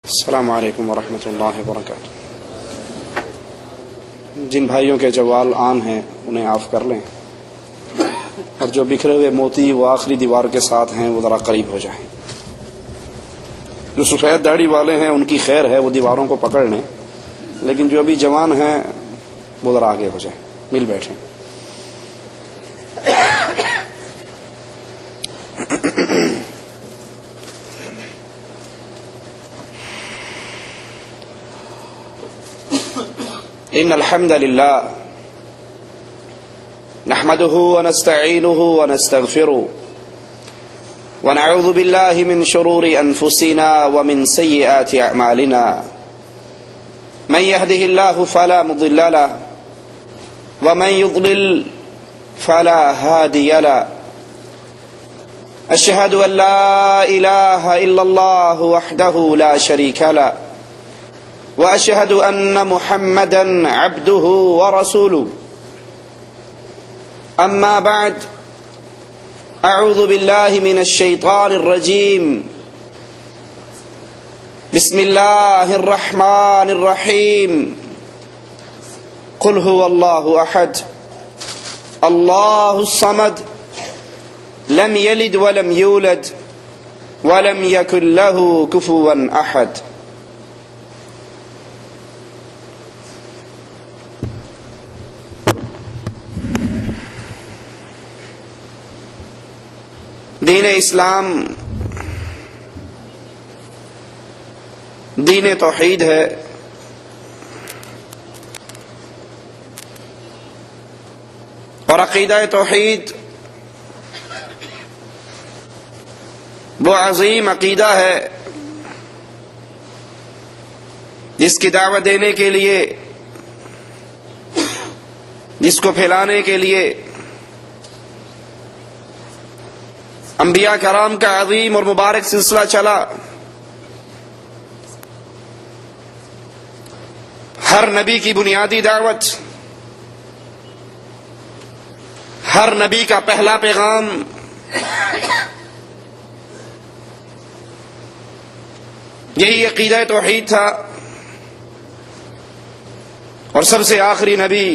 السلام علیکم ورحمۃ اللہ وبرکاتہ۔ جن بھائیوں کے جوال آن ہیں انہیں آف کر لیں، اور جو بکھرے ہوئے موتی وہ آخری دیوار کے ساتھ ہیں وہ ذرا قریب ہو جائیں۔ جو سفید داڑھی والے ہیں ان کی خیر ہے، وہ دیواروں کو پکڑ لیں، لیکن جو ابھی جوان ہیں وہ ذرا آگے ہو جائیں، مل بیٹھیں۔ ان الحمد لله نحمده ونستعينه ونستغفره ونعوذ بالله من شرور انفسنا ومن سيئات اعمالنا، من يهده الله فلا مضل له ومن يضلل فلا هادي له، اشهد ان لا اله الا الله وحده لا شريك له وأشهد أن محمدا عبده ورسوله، أما بعد، أعوذ بالله من الشيطان الرجيم، بسم الله الرحمن الرحيم، قل هو الله أحد الله الصمد لم يلد ولم يولد ولم يكن له كفوا أحد۔ دین اسلام دین توحید ہے، اور عقیدہ توحید وہ عظیم عقیدہ ہے جس کی دعوت دینے کے لیے، جس کو پھیلانے کے لیے انبیاء کرام کا عظیم اور مبارک سلسلہ چلا۔ ہر نبی کی بنیادی دعوت، ہر نبی کا پہلا پیغام یہی عقیدہ توحید تھا، اور سب سے آخری نبی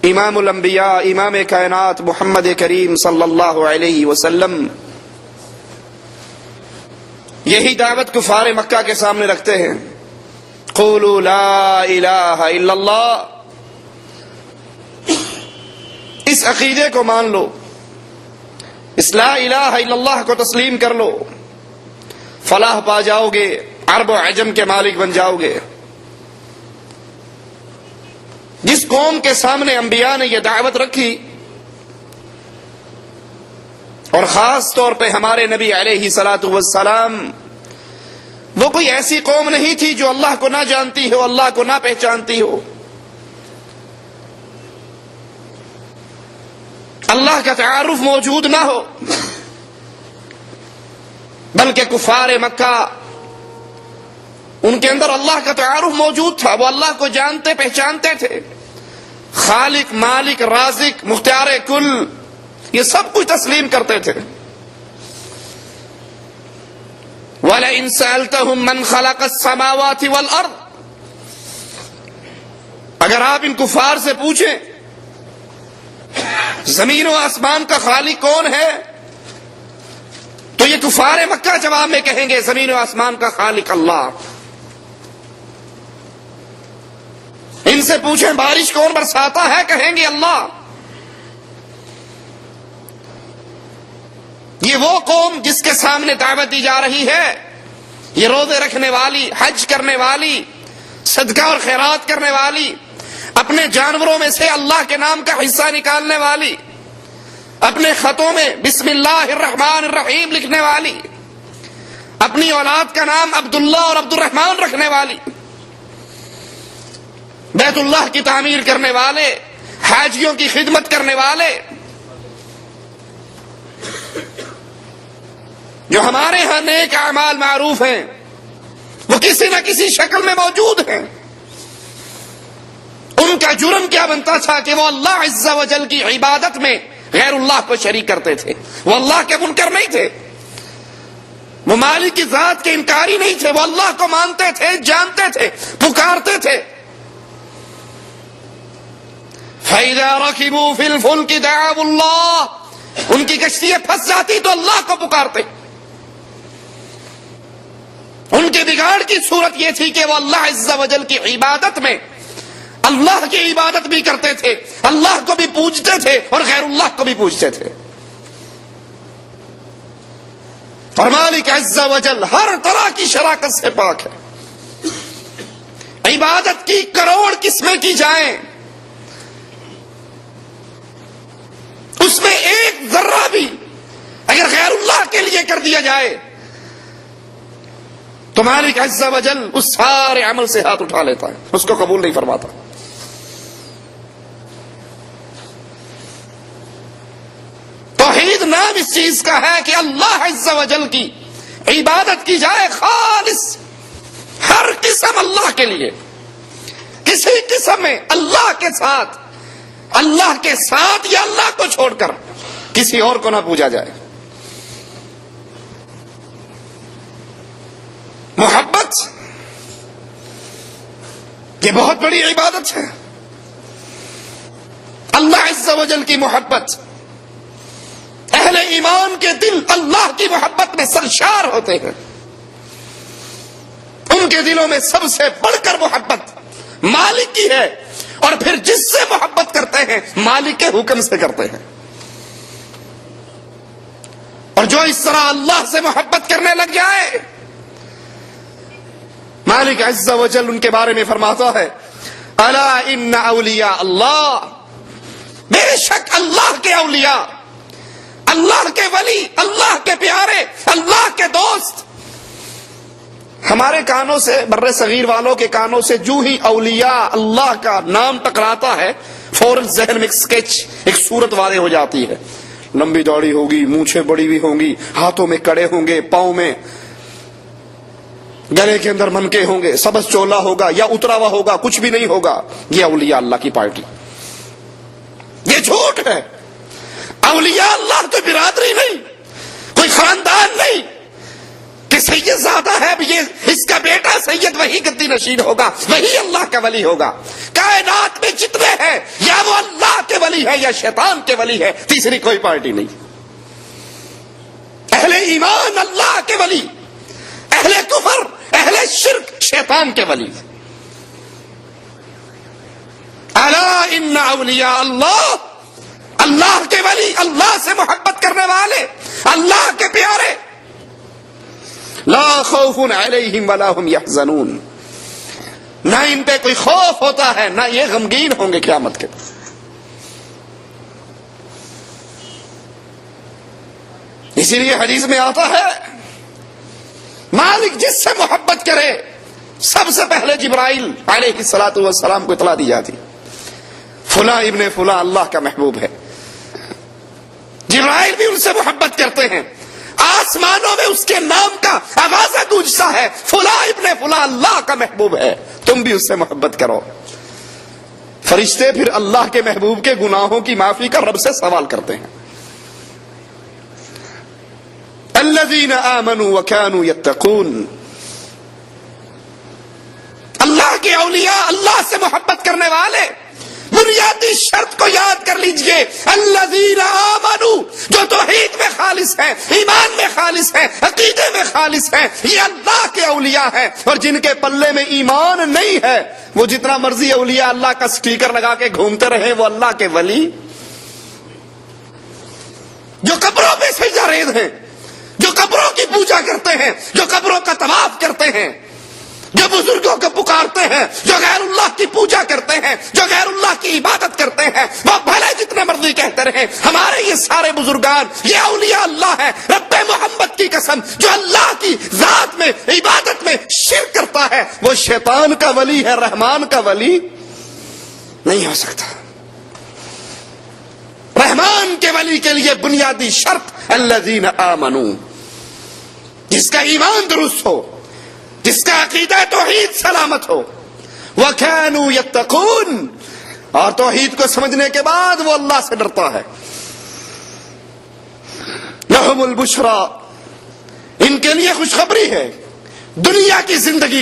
امام الانبیاء، امام کائنات محمد کریم صلی اللہ علیہ وسلم یہی دعوت کفار مکہ کے سامنے رکھتے ہیں۔ قولوا لا الہ الا اللہ، اس عقیدے کو مان لو، اس لا الہ الا اللہ کو تسلیم کر لو، فلاح پا جاؤ گے، عرب و عجم کے مالک بن جاؤ گے۔ جس قوم کے سامنے انبیاء نے یہ دعوت رکھی، اور خاص طور پہ ہمارے نبی علیہ الصلوۃ والسلام، وہ کوئی ایسی قوم نہیں تھی جو اللہ کو نہ جانتی ہو، اللہ کو نہ پہچانتی ہو، اللہ کا تعارف موجود نہ ہو، بلکہ کفار مکہ ان کے اندر اللہ کا تعارف موجود تھا، وہ اللہ کو جانتے پہچانتے تھے، خالق، مالک، رازق، مختار کل، یہ سب کچھ تسلیم کرتے تھے۔ وَلَئِن سَأَلْتَهُم مَّنْ خَلَقَ السَّمَاوَاتِ وَالْأَرْضِ، اگر آپ ان کفار سے پوچھیں زمین و آسمان کا خالق کون ہے، تو یہ کفار مکہ جواب میں کہیں گے زمین و آسمان کا خالق اللہ۔ ان سے پوچھیں بارش کون برساتا ہے، کہیں گے اللہ۔ یہ وہ قوم جس کے سامنے دعوت دی جا رہی ہے، یہ روزے رکھنے والی، حج کرنے والی، صدقہ اور خیرات کرنے والی، اپنے جانوروں میں سے اللہ کے نام کا حصہ نکالنے والی، اپنے خطوں میں بسم اللہ الرحمن الرحیم لکھنے والی، اپنی اولاد کا نام عبداللہ اور عبد الرحمن رکھنے والی، بیت اللہ کی تعمیر کرنے والے، حاجیوں کی خدمت کرنے والے، جو ہمارے ہاں نیک اعمال معروف ہیں وہ کسی نہ کسی شکل میں موجود ہیں۔ ان کا جرم کیا بنتا تھا کہ وہ اللہ عز و جل کی عبادت میں غیر اللہ کو شریک کرتے تھے، وہ اللہ کے منکر نہیں تھے۔ وہ مالک کی ذات کے انکاری نہیں تھے، وہ اللہ کو مانتے تھے، جانتے تھے، پکارتے تھے۔ فَإِذَا رَكِبُوا فِي الْفُلْكِ دَعَوُا اللَّهَ، ان کی کشتیاں پھنس جاتی تو اللہ کو پکارتے۔ ان کے بگاڑ کی صورت یہ تھی کہ وہ اللہ عز و جل کی عبادت میں اللہ کی عبادت بھی کرتے تھے، اللہ کو بھی پوجتے تھے اور غیر اللہ کو بھی پوجتے تھے۔ اور مالک عز و جل ہر طرح کی شراکت سے پاک ہے۔ عبادت کی کروڑ قسمیں کی جائیں، اس میں ایک ذرہ بھی اگر غیر اللہ کے لیے کر دیا جائے تو مالک عز و جل اس سارے عمل سے ہاتھ اٹھا لیتا ہے، اس کو قبول نہیں فرماتا۔ توحید نام اس چیز کا ہے کہ اللہ عز و جل کی عبادت کی جائے خالص، ہر قسم اللہ کے لیے، کسی قسم میں اللہ کے ساتھ یا اللہ کو چھوڑ کر کسی اور کو نہ پوجا جائے۔ محبت یہ بہت بڑی عبادت ہے، اللہ عز و جل کی محبت۔ اہل ایمان کے دل اللہ کی محبت میں سرشار ہوتے ہیں، ان کے دلوں میں سب سے بڑھ کر محبت مالک کی ہے، اور پھر جس سے محبت کرتے ہیں مالک کے حکم سے کرتے ہیں۔ اور جو اس طرح اللہ سے محبت کرنے لگ جائے، مالک عز و جل ان کے بارے میں فرماتا ہے الا ان اولیاء اللہ، بے شک اللہ کے اولیاء، اللہ کے ولی، اللہ کے پیارے، اللہ کے دوست۔ ہمارے کانوں سے، بر صغیر والوں کے کانوں سے جو ہی اولیاء اللہ کا نام ٹکراتا ہے فوراً ذہن میں اسکیچ، ایک صورت واضح ہو جاتی ہے۔ لمبی داڑھی ہوگی، مونچھیں بڑی ہوئی ہوں گی، ہاتھوں میں کڑے ہوں گے، پاؤں میں گلے کے اندر منکے ہوں گے، سبز چولا ہوگا یا اترا ہوا ہوگا، کچھ بھی نہیں ہوگا، یہ اولیاء اللہ کی پارٹی۔ یہ جھوٹ ہے۔ اولیاء اللہ تو برادری نہیں، کوئی خاندان نہیں کہ سید زادہ ہے، یہ اس کا بیٹا سید وہی گدی نشین ہوگا، وہی اللہ کا ولی ہوگا۔ کائنات میں جتنے ہیں یا وہ اللہ کے ولی ہے یا شیطان کے ولی ہے، تیسری کوئی پارٹی نہیں۔ اہل ایمان اللہ کے ولی، اہل کفر، اہل شرک شیطان کے ولی۔ الا ان اولیاء اللہ، اللہ کے ولی، اللہ سے محبت کرنے والے، اللہ کے پیارے، لا خوف علیہم ولا هم یحزنون، نہ ان پہ کوئی خوف ہوتا ہے، نہ یہ غمگین ہوں گے قیامت کے۔ اسی لیے حدیث میں آتا ہے مالک جس سے محبت کرے سب سے پہلے جبرائیل علیہ الصلوۃ والسلام کو اطلاع دی جاتی، فلاں ابن فلاں اللہ کا محبوب ہے۔ جبرائیل بھی ان سے محبت کرتے ہیں، آسمانوں میں اس کے نام کا آوازہ گونجتا ہے، فلاں ابن فلاں اللہ کا محبوب ہے، تم بھی اس سے محبت کرو۔ فرشتے پھر اللہ کے محبوب کے گناہوں کی معافی کا رب سے سوال کرتے ہیں۔ الذین آمنوا وکانوا یتقون، اللہ کے اولیاء، اللہ سے محبت کرنے والے، بنیادی شرط کو یاد کر لیجئے، الذین آمنوا، جو توحید میں خالص ہیں، ایمان میں خالص ہیں، عقیدے میں خالص ہیں، یہ اللہ کے اولیاء ہیں۔ اور جن کے پلے میں ایمان نہیں ہے، وہ جتنا مرضی اولیاء اللہ کا سٹیکر لگا کے گھومتے رہے، وہ اللہ کے ولی؟ جو قبروں پہ سجدہ ریز ہیں، جو قبروں کی پوجا کرتے ہیں، جو قبروں کا طواف کرتے ہیں، جو بزرگوں کو پکارتے ہیں، جو غیر اللہ کی پوجا کرتے ہیں، جو غیر اللہ کی عبادت کرتے ہیں، وہ بھلے جتنے مرضی کہتے رہے ہمارے یہ سارے بزرگان، یہ اولیاء اللہ ہے، رب محمد کی قسم، جو اللہ کی ذات میں، عبادت میں شرک کرتا ہے وہ شیطان کا ولی ہے، رحمان کا ولی نہیں ہو سکتا۔ رحمان کے ولی کے لیے بنیادی شرط الذین آمنوا، جس کا ایمان درست ہو، جس کا عقیدہ توحید سلامت ہو، وَكَانُوا يَتَّقُونَ، اور توحید کو سمجھنے کے بعد وہ اللہ سے ڈرتا ہے۔ لَهُمُ الْبُشْرَى، ان ان کے لیے خوشخبری ہے دنیا کی زندگی